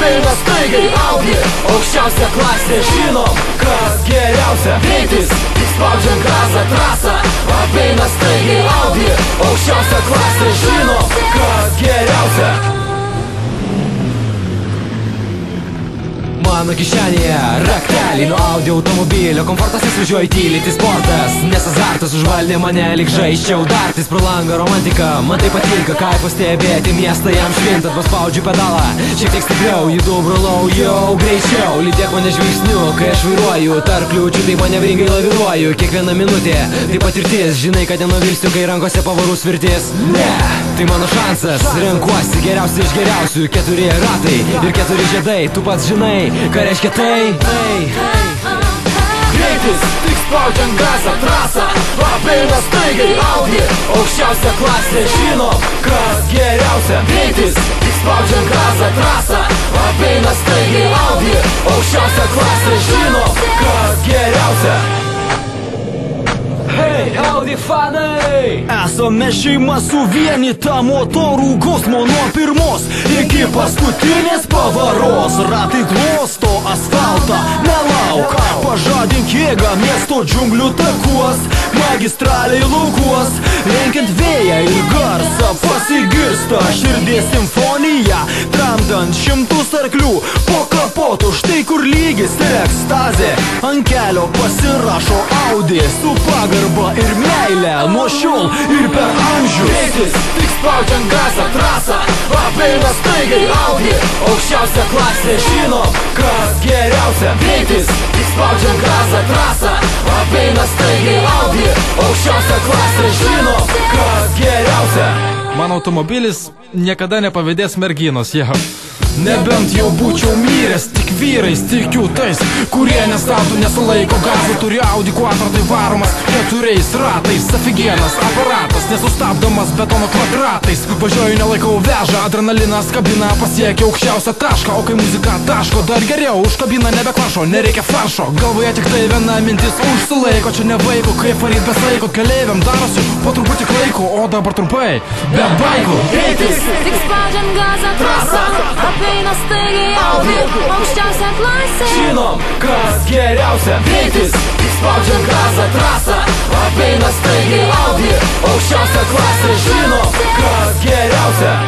apeina staigiai Audi, aukščiausia klasė, žinom, kas geriausia. Greitis, spaudžiam gazą, trasą, apeina staigiai Audi, aukščiausia klasė, žinom, kas geriausia. Mano kišenėje raktelį nuo Audi automobilio, komfortas nesvažiuoja tyliai, tai sportas, nes azartas užvaldė mane, lyg žaisčiau dartis pro langą, romantika, man tai patinka, kaifo stebėti miestą, jam švintant, paspaudžiu pedalą, šiek tiek stipriau, judu brolau, jau greičiau, lydėk mane žvilgsniu, kai aš vairuoju, tarp kliūčių tai manevringai laviruoju, kiekviena minutė, tai patirtis, žinai, kad nenuvilsiu, kai rankose pavarų svirtis, ne, tai mano šansas, renkuosi geriausiai iš geriausių, 4 ratai ir 4 žiedai, tu pats žinai, ką reiškia tai? Greitis, tik spaudžiam gazą, trasą, apeina staigiai Audi, aukščiausia klasė, žinom, kas geriausia. Greitis, tik spaudžiam gazą, trasą, apeina staigiai Audi, aukščiausia klasė, žinom, kas geriausia. Hei, Audi fanai! Esame šeima suvienyta, motorų gausmo nuo pirmos iki paskutinės pavaros. Ratai glosto asfaltą, nelauk, pažadink jėgą miesto džiunglių takuos, magistraliai laukuos, lenkiant vėją ir garsą pasigirsta širdies simfonija, tramdant 100 arklių po kapotu, štai kur lygis ir ekstazė. Ant kelio pasirašo Audi su pagarba ir meilė, nuo šiol ir per amžius. Greitis, tik spaudžiam gazą, trasą, apeina staigiai Audi, aukščiausia klasė, žinom, kas geriausia. Greitis, tik spaudžiam gazą, trasą, apeina staigiai Audi, aukščiausia klasė, žinom, kas geriausia. Mano automobilis niekada nepavydės merginos, jau. Nebent jau būčiau myręs, tik vyrais tikiu tais, kurie nestabdo, nesulaiko gazų. Turi Audi Quattro, tai varomas 4 ratais, afigienas aparatas, nesustabdomas betono kvadratais. Važiuoju, nelaikau vežą, adrenalinas kabina pasiekia aukščiausią tašką, o kai muzika taško, dar geriau už kabiną nebekvašo, nereikia faršo. Galvoje tik tai viena mintis užsilaiko, čia ne vaiko, kaip varyt be saiko, keleiviam darosi po truputį klaiko, o dabar trumpai, be baikų. Greitis, tik spaudžiam gazą, trasą, apeina staigiai Audi, aukščiausia klasė, žinom, kas geriausia. Greitis, tik spaudžiam gazą, trasą, apeina staigiai Audi, aukščiausia klasė, žinom, kas geriausia.